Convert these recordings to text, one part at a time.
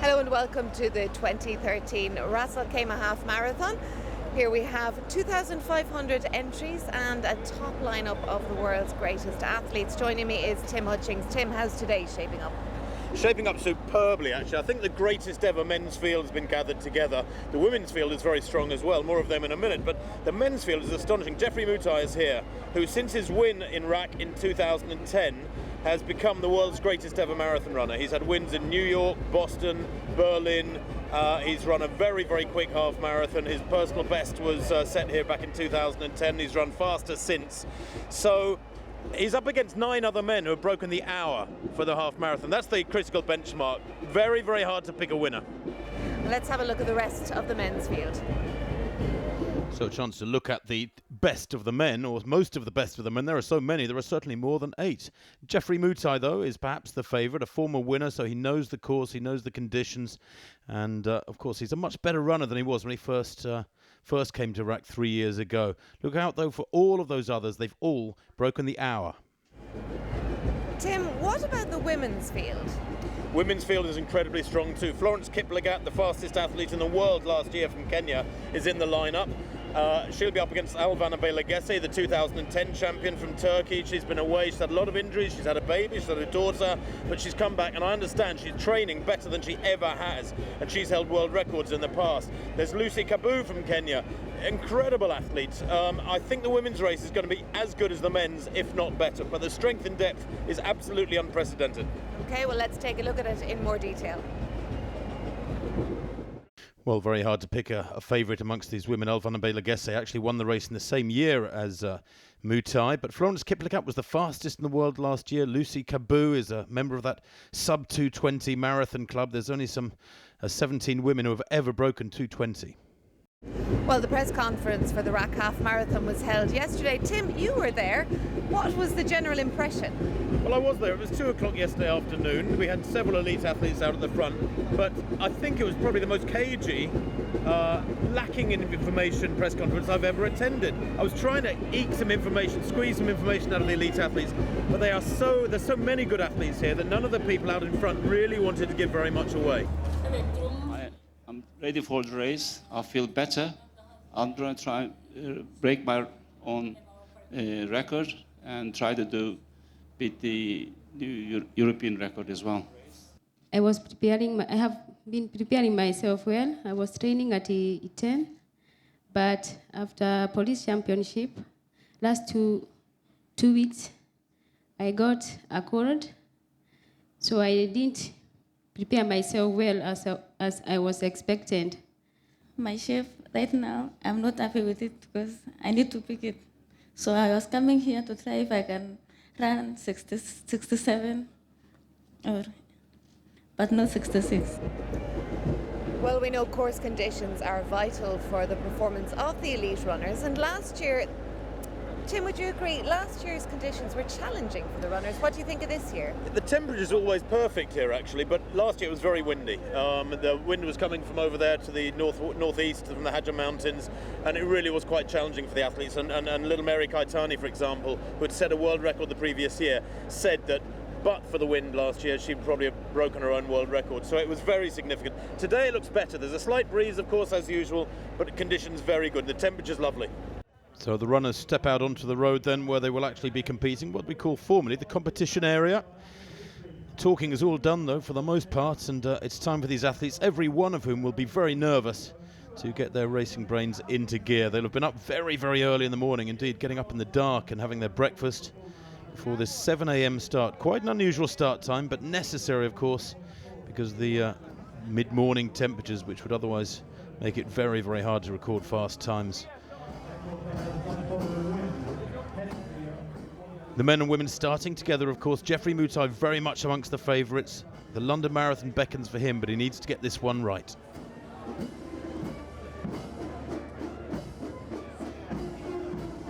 Hello and welcome to the 2013 Ras Al Khaimah Half Marathon. Here we have 2,500 entries and a top lineup of the world's greatest athletes. Joining me is Tim Hutchings. Tim, how's today shaping up? Shaping up superbly, actually. I think the greatest ever men's field has been gathered together. The women's field is very strong as well, more of them in a minute, but the men's field is astonishing. Jeffrey Mutai is here, who since his win in RAK in 2010 has become the world's greatest ever marathon runner. He's had wins in New York, Boston, Berlin. He's run a very, very quick half marathon. His personal best was set here back in 2010. He's run faster since. So he's up against 9 other men who have broken the hour for the half marathon. That's the critical benchmark. Very, very hard to pick a winner. Let's have a look at the rest of the men's field. So a chance to look at the best of the men, or most of the best of the men. There are so many, there are certainly more than 8. Jeffrey Mutai, though, is perhaps the favourite, a former winner, so he knows the course, he knows the conditions, and of course he's a much better runner than he was when he first came to RAK 3 years ago. Look out, though, for all of those others. They've all broken the hour. Tim, what about the women's field? Women's field is incredibly strong too. Florence Kiplagat, the fastest athlete in the world last year from Kenya, is in the lineup. She'll be up against Alvana Beylegessi, the 2010 champion from Turkey. She's been away, she's had a lot of injuries, she's had a baby, she's had a daughter, but she's come back, and I understand she's training better than she ever has, and she's held world records in the past. There's Lucy Kapoor from Kenya, incredible athlete. I think the women's race is going to be as good as the men's, if not better, but the strength and depth is absolutely unprecedented. Okay, well, let's take a look at it in more detail. Well, very hard to pick a favourite amongst these women. Alvana Beylegessi actually won the race in the same year as Mutai, but Florence Kiplagat was the fastest in the world last year. Lucy Kapoor is a member of that sub-220 marathon club. There's only some 17 women who have ever broken 220. Well, the press conference for the RAK Half Marathon was held yesterday. Tim, you were there. What was the general impression? Well, I was there. It was 2 o'clock yesterday afternoon. We had several elite athletes out at the front, but I think it was probably the most cagey, lacking in information press conference I've ever attended. I was trying to eke some information, squeeze some information out of the elite athletes, but there's so many good athletes here that none of the people out in front really wanted to give very much away. I'm ready for the race. I feel better. I'm going to try break my own record and try to beat the new European record as well. I have been preparing myself well. I was training at E10, but after police championship, last two weeks, I got a cold, so I didn't prepare myself well as I was expected. My shape right now, I'm not happy with it because I need to pick it. So I was coming here to try if I can run 67, but not 66. Well, we know course conditions are vital for the performance of the elite runners, and last year, Tim, would you agree, last year's conditions were challenging for the runners? What do you think of this year? The temperature is always perfect here, actually, but last year it was very windy. The wind was coming from over there to the northeast from the Hajar Mountains, and it really was quite challenging for the athletes. And little Mary Kaitani, for example, who had set a world record the previous year, said that but for the wind last year, she'd probably have broken her own world record. So it was very significant. Today it looks better. There's a slight breeze, of course, as usual, but conditions very good. The temperature's lovely. So the runners step out onto the road then, where they will actually be competing, what we call formally the competition area. Talking is all done, though, for the most part, and it's time for these athletes, every one of whom will be very nervous, to get their racing brains into gear. They'll have been up very, very early in the morning, indeed, getting up in the dark and having their breakfast before this 7 a.m. start. Quite an unusual start time, but necessary, of course, because of the mid-morning temperatures, which would otherwise make it very, very hard to record fast times. The men and women starting together, of course. Jeffrey Mutai very much amongst the favourites. The London Marathon beckons for him, but he needs to get this one right.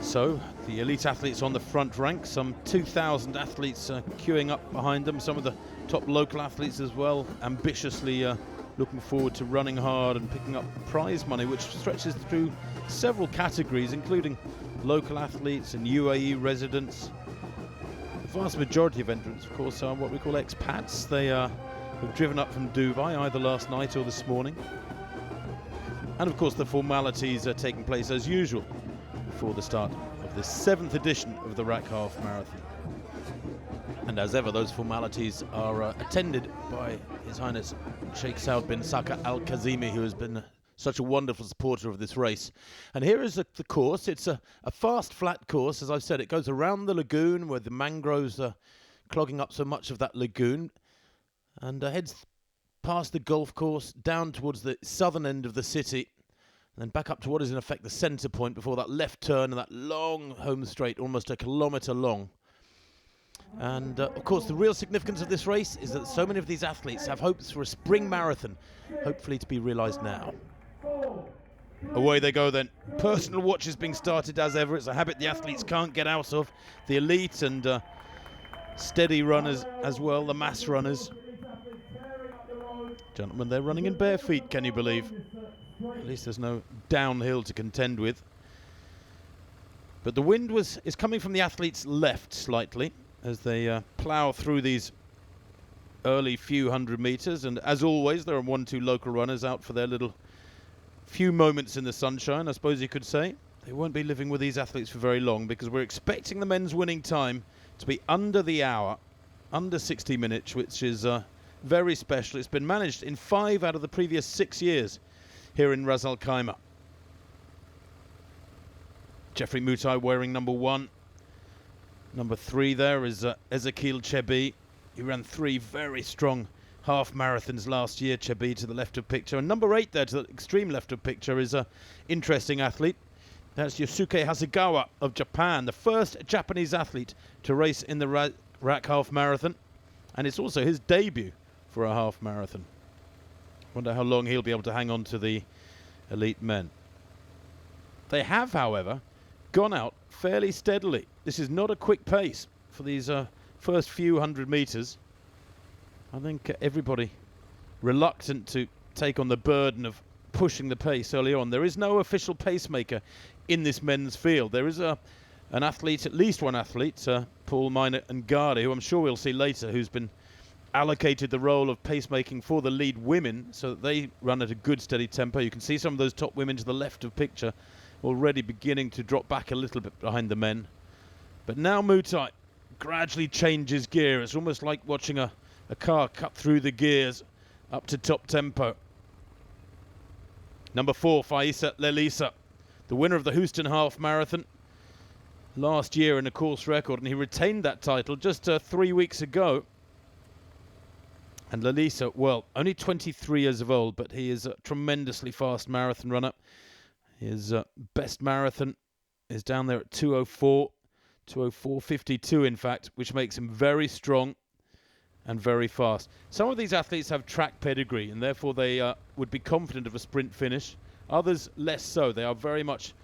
So, the elite athletes on the front rank, some 2,000 athletes queuing up behind them, some of the top local athletes as well, ambitiously looking forward to running hard and picking up prize money, which stretches through several categories, including local athletes and UAE residents. The vast majority of entrants, of course, are what we call expats. They who've driven up from Dubai either last night or this morning. And of course the formalities are taking place as usual before the start of the 7th edition of the RAK Half Marathon. And as ever, those formalities are attended by His Highness Sheikh Saud bin Saka Al Kazimi, who has been such a wonderful supporter of this race. And here is the course. It's a fast, flat course. As I've said, it goes around the lagoon where the mangroves are clogging up so much of that lagoon, and heads past the golf course down towards the southern end of the city, and then back up to what is in effect the centre point before that left turn and that long home straight, almost a kilometre long. And of course the real significance of this race is that so many of these athletes have hopes for a spring marathon, hopefully to be realised now. Away they go then. Personal watch is being started as ever. It's a habit the athletes can't get out of. The elite and steady runners as well, the mass runners. Gentlemen, they're running in bare feet, can you believe? At least there's no downhill to contend with. But the wind is coming from the athletes' left slightly as they plough through these early few hundred metres. And as always, there are 1-2 local runners out for their little few moments in the sunshine, I suppose you could say. They won't be living with these athletes for very long, because we're expecting the men's winning time to be under the hour, under 60 minutes, which is very special. It's been managed in 5 out of the previous 6 years here in Ras Al Khaimah. Jeffrey Mutai wearing number 1. Number 3 there is Ezekiel Chebi. He ran 3 very strong half marathons last year, Chebi, to the left of picture. And number 8 there to the extreme left of picture is an interesting athlete. That's Yosuke Hasegawa of Japan, the first Japanese athlete to race in the RAK half marathon. And it's also his debut for a half marathon. Wonder how long he'll be able to hang on to the elite men. They have, however, gone out fairly steadily. This is not a quick pace for these first few hundred metres. I think everybody reluctant to take on the burden of pushing the pace early on. There is no official pacemaker in this men's field. There is an athlete, at least one athlete, Paul Minor and Ngari, who I'm sure we'll see later, who's been allocated the role of pacemaking for the lead women so that they run at a good steady tempo. You can see some of those top women to the left of picture already beginning to drop back a little bit behind the men. But now Mutai gradually changes gear. It's almost like watching a car cut through the gears up to top tempo. Number 4, Faisa Lelisa, the winner of the Houston Half Marathon last year in a course record, and he retained that title just 3 weeks ago. And Lelisa, well, only 23 years of old, but he is a tremendously fast marathon runner. His best marathon is down there at 2:04.52 in fact, which makes him very strong and very fast. Some of these athletes have track pedigree, and therefore they would be confident of a sprint finish. Others less so. They are very much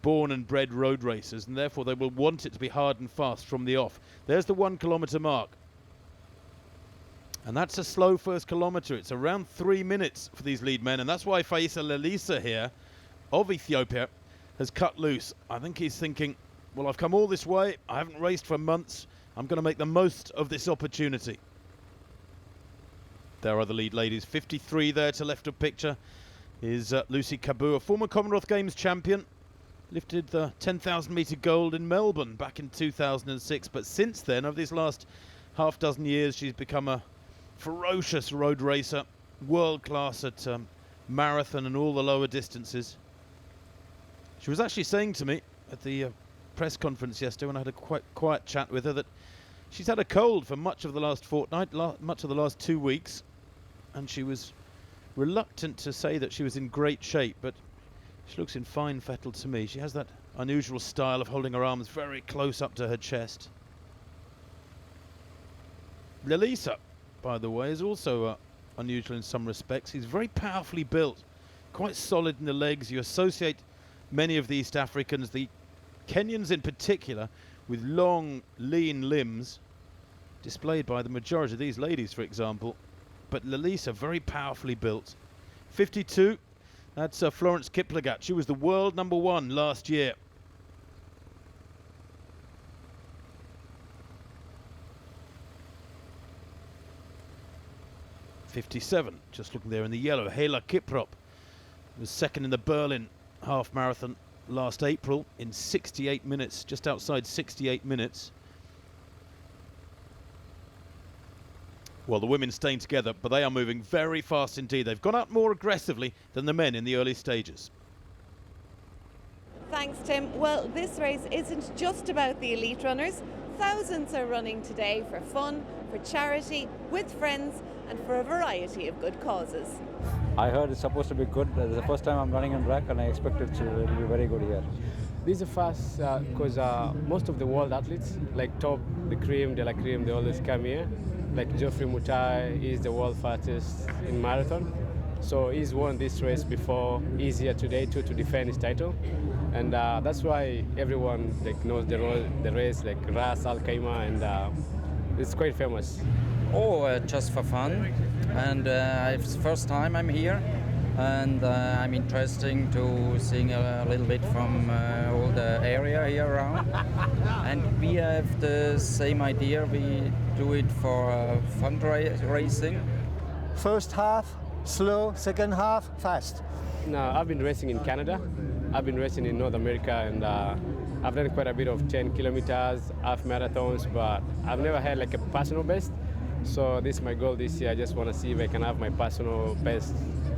born and bred road racers, and therefore they will want it to be hard and fast from the off. There's the 1 kilometre mark. And that's a slow first kilometre. It's around 3 minutes for these lead men, and that's why Faisa Lelisa here of Ethiopia has cut loose. I think he's thinking, well, I've come all this way, I haven't raced for months, I'm going to make the most of this opportunity. There are the lead ladies. 53 there to left of picture is Lucy Kapoor, former Commonwealth Games champion. Lifted the 10,000 metre gold in Melbourne back in 2006, but since then, over these last half dozen years, she's become a ferocious road racer, world class at marathon and all the lower distances. She was actually saying to me at the press conference yesterday when I had a quite quiet chat with her that she's had a cold for much of the last fortnight, much of the last 2 weeks, and she was reluctant to say that she was in great shape, but she looks in fine fettle to me. She has that unusual style of holding her arms very close up to her chest. Lelisa, by the way, is also unusual in some respects. He's very powerfully built, quite solid in the legs. You associate many of the East Africans, the Kenyans in particular, with long, lean limbs, displayed by the majority of these ladies, for example. But Lelisa, very powerfully built. 52, that's Florence Kiplagat. She was the world number 1 last year. 57. Just looking there in the yellow, Hela Kiprop was second in the Berlin half marathon last April in 68 minutes, just outside 68 minutes. Well, the women staying together, but they are moving very fast indeed. They've gone out more aggressively than the men in the early stages. Thanks, Tim. Well, this race isn't just about the elite runners. Thousands are running today for fun, for charity, with friends, and for a variety of good causes. I heard it's supposed to be good. This is the first time I'm running in RAK, and I expect it to be very good here. This is fast because most of the world athletes, like top, the cream, de la cream, they always come here. Like Geoffrey Mutai is the world fastest in marathon. So he's won this race before. He's here today to defend his title. And that's why everyone knows the race, like Ras Al Khaimah, and it's quite famous. Just for fun. And it's the first time I'm here. And I'm interested to seeing a little bit from all the area here around. And we have the same idea. We do it for fundraising. First half slow, second half fast. No, I've been racing in Canada. I've been racing in North America, and I've done quite a bit of 10 kilometers, half marathons, but I've never had like a personal best. So this is my goal this year. I just want to see if I can have my personal best.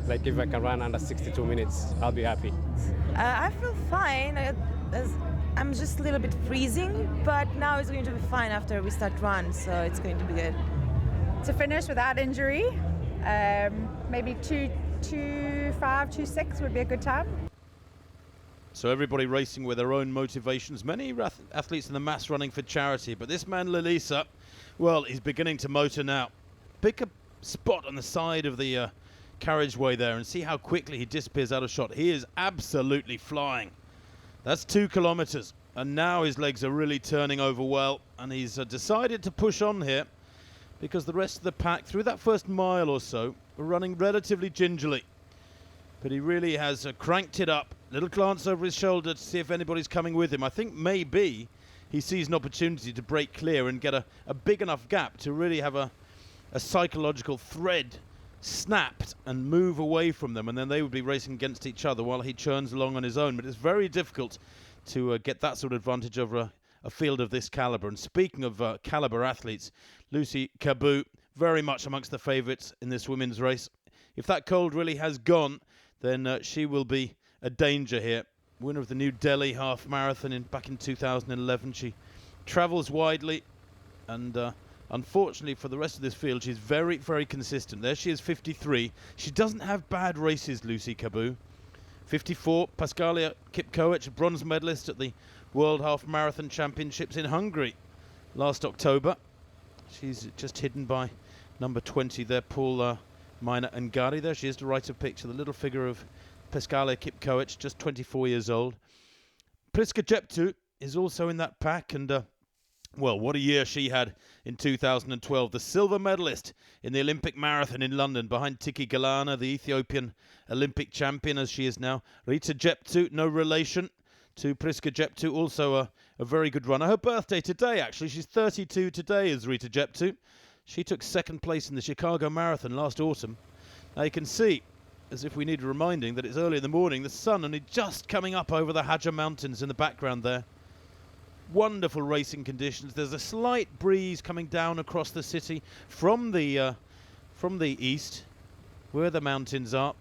Like if I can run under 62 minutes, I'll be happy. I feel fine. I'm just a little bit freezing, but now it's going to be fine after we start run, so it's going to be good. To finish without injury, maybe 2:5, 2:6 would be a good time. So everybody racing with their own motivations. Many athletes in the mass running for charity, but this man Lalisa, well, he's beginning to motor now. Pick a spot on the side of the carriageway there and see how quickly he disappears out of shot. He is absolutely flying. That's 2 kilometers, and now his legs are really turning over well, and he's decided to push on here because the rest of the pack, through that first mile or so, were running relatively gingerly. But he really has cranked it up. Little glance over his shoulder to see if anybody's coming with him. I think maybe he sees an opportunity to break clear and get a big enough gap to really have a psychological thread snapped and move away from them, and then they would be racing against each other while he churns along on his own. But it's very difficult to get that sort of advantage over a field of this caliber. And speaking of caliber athletes, Lucy Kapoor very much amongst the favourites in this women's race. If that cold really has gone, then she will be a danger here. Winner of the New Delhi half marathon back in 2011. She travels widely, and unfortunately for the rest of this field, she's very, very consistent. There she is, 53. She doesn't have bad races, Lucy Kapoor. 54, Pascalia Kipkoech, bronze medalist at the World Half Marathon Championships in Hungary last October. She's just hidden by number 20 there, Paul Mina Ngari. There she is to right of picture, the little figure of Pascalia Kipkoech, just 24 years old. Priska Jeptu is also in that pack, and well, what a year she had in 2012. The silver medalist in the Olympic marathon in London behind Tiki Galana, the Ethiopian Olympic champion as she is now. Rita Jeptu, no relation to Priska Jeptu, also a very good runner. Her birthday today, actually. She's 32 today, is Rita Jeptu. She took second place in the Chicago Marathon last autumn. Now you can see, as if we need reminding, that it's early in the morning. The sun only just coming up over the Hajar Mountains in the background there. Wonderful racing conditions. There's a slight breeze coming down across the city from the east, where the mountains are,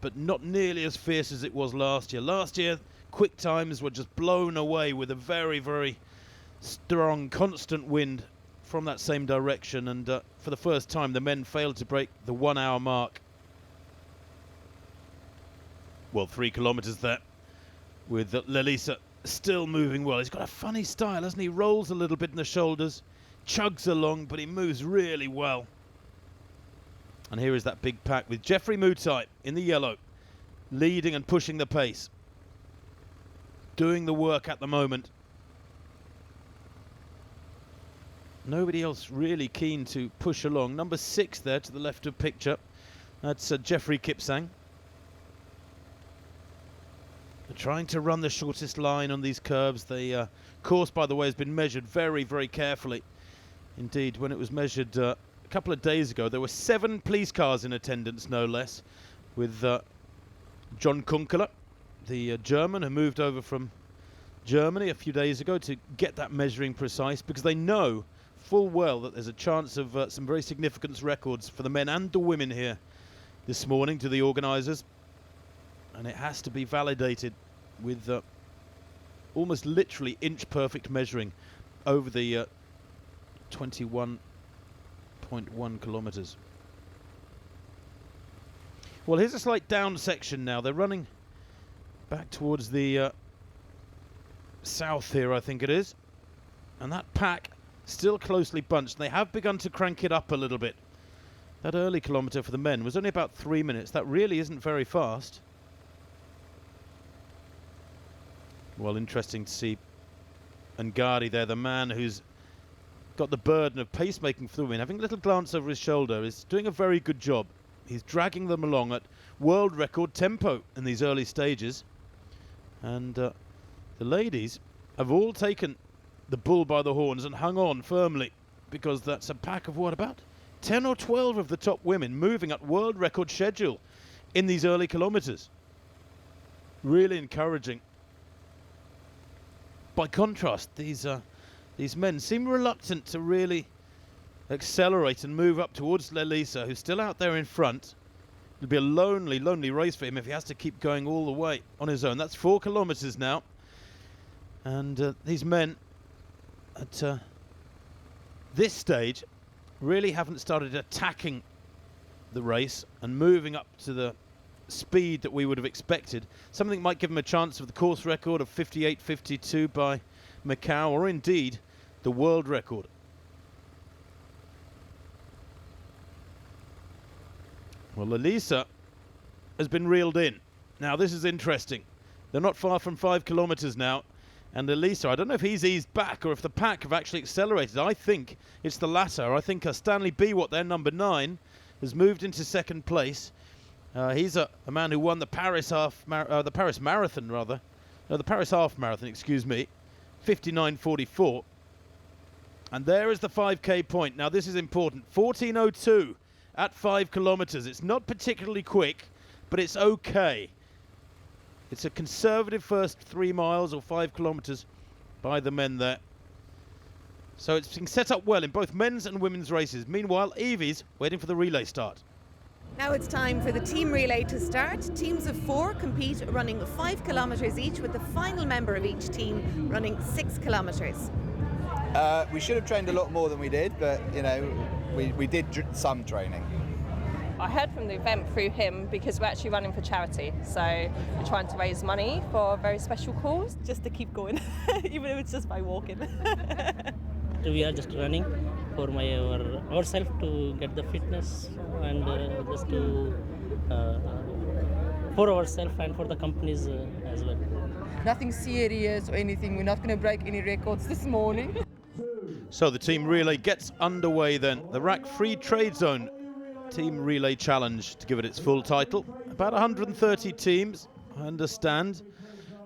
but not nearly as fierce as it was last year. Last year, quick times were just blown away with a very, very strong, constant wind from that same direction, and for the first time, the men failed to break the 1 hour mark. Well, 3 kilometers there, with Lalisa still moving well. He's got a funny style, hasn't he? Rolls a little bit in the shoulders, chugs along, but he moves really well. And here is that big pack with Geoffrey Mutai in the yellow, leading and pushing the pace, doing the work at the moment. Nobody else really keen to push along. Number 6 there to the left of picture. That's Geoffrey Kipsang. They're trying to run the shortest line on these curves. The course, by the way, has been measured very, very carefully. Indeed, when it was measured a couple of days ago, there were 7 police cars in attendance, no less, with John Kunkela, the German who moved over from Germany a few days ago to get that measuring precise, because they know full well that there's a chance of some very significant records for the men and the women here this morning to the organisers, and it has to be validated with almost literally inch perfect measuring over the 21.1 kilometres. Well, here's a slight down section now. They're running back towards the south here, I think it is, and that pack still closely bunched. They have begun to crank it up a little bit. That early kilometre for the men was only about 3 minutes. That really isn't very fast. Well, interesting to see Ngadi there, the man who's got the burden of pacemaking for the women, having a little glance over his shoulder, is doing a very good job. He's dragging them along at world record tempo in these early stages. And the ladies have all taken the bull by the horns and hung on firmly, because that's a pack of what, about 10 or 12 of the top women moving at world record schedule in these early kilometres. Really encouraging. By contrast, these men seem reluctant to really accelerate and move up towards Lelisa, who's still out there in front. It'll be a lonely, lonely race for him if he has to keep going all the way on his own. That's 4 kilometres now. And these men at this stage really haven't started attacking the race and moving up to the speed that we would have expected. Something might give them a chance of the course record of 58.52 by Macau, or indeed the world record. Well, Elisa has been reeled in. Now, this is interesting. They're not far from 5 kilometres now. And Elisa, I don't know if he's eased back or if the pack have actually accelerated. I think it's the latter. I think Stanley Biwott, their number 9, has moved into second place. He's a man who won the Paris half marathon, the Paris half marathon, excuse me, 59.44. And there is the 5k point. Now, this is important. 14:02 at 5 kilometres. It's not particularly quick, but it's okay. It's a conservative first 3 miles or 5 kilometres by the men there. So it's been set up well in both men's and women's races. Meanwhile, Evie's waiting for the relay start. Now it's time for the team relay to start. Teams of 4 compete, running 5 kilometres each, with the final member of each team running 6 kilometres. We should have trained a lot more than we did, but you know, we did some training. I heard from the event through him because we're actually running for charity. So we're trying to raise money for a very special cause. Just to keep going, even if it's just by walking. We are just running for ourselves to get the fitness and just to for ourselves and for the companies as well. Nothing serious or anything. We're not going to break any records this morning. So the team relay gets underway then. The RAK Free Trade Zone Team Relay Challenge, to give it its full title. About 130 teams, I understand.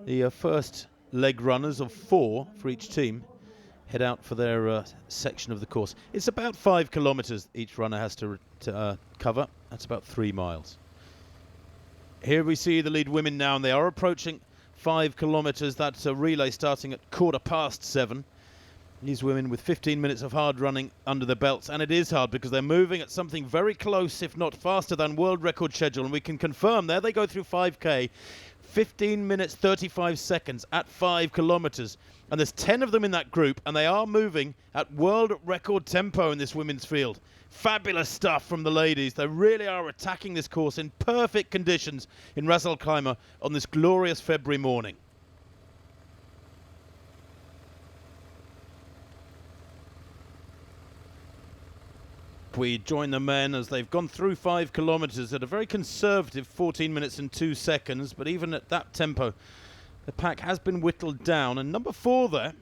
The first leg runners of 4 for each team head out for their section of the course. It's about 5 kilometres each runner has to cover. That's about 3 miles. Here we see the lead women now, and they are approaching 5 kilometres. That's a relay starting at 7:15. These women with 15 minutes of hard running under their belts, and it is hard because they're moving at something very close, if not faster than world record schedule, and we can confirm there they go through 5k, 15 minutes 35 seconds at 5 kilometres, and there's 10 of them in that group, and they are moving at world record tempo in this women's field. Fabulous stuff from the ladies. They really are attacking this course in perfect conditions in Ras Al Khaimah on this glorious February morning. We join the men as they've gone through 5 kilometres at a very conservative 14 minutes and 2 seconds, but even at that tempo the pack has been whittled down. And number 4 there,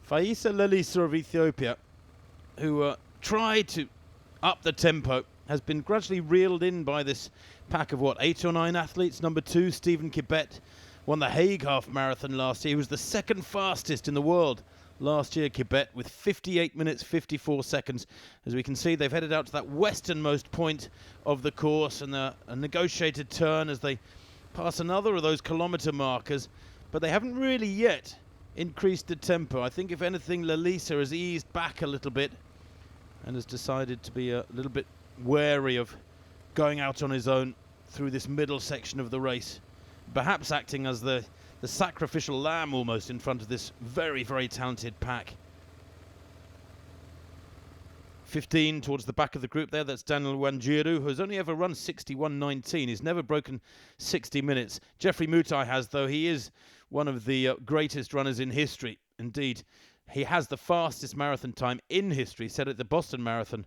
Faisa Lelisa of Ethiopia, who tried to up the tempo, has been gradually reeled in by this pack of 8 or 9 athletes. Number 2, Stephen Kibet, won the Hague half marathon last year. He was the second fastest in the world last year, Quebec, with 58 minutes 54 seconds. As we can see, they've headed out to that westernmost point of the course, and a negotiated turn as they pass another of those kilometre markers, but they haven't really yet increased the tempo. I think if anything, Lalisa has eased back a little bit and has decided to be a little bit wary of going out on his own through this middle section of the race, perhaps acting as the sacrificial lamb almost in front of this very, very talented pack. 15 towards the back of the group there, that's Daniel Wanjiru, who has only ever run 61.19. He's never broken 60 minutes. Jeffrey Mutai has, though. He is one of the greatest runners in history. Indeed, he has the fastest marathon time in history, set at the Boston Marathon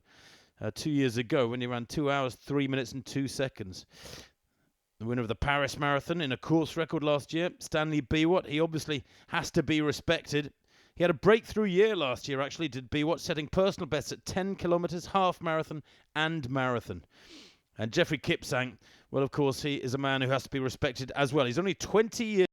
2 years ago when he ran 2 hours, 3 minutes and 2 seconds. The winner of the Paris Marathon in a course record last year, Stanley Biwott. He obviously has to be respected. He had a breakthrough year last year, actually, did Biwott, setting personal bests at 10 kilometres, half marathon and marathon. And Jeffrey Kipsang, well, of course, he is a man who has to be respected as well. He's only 20 years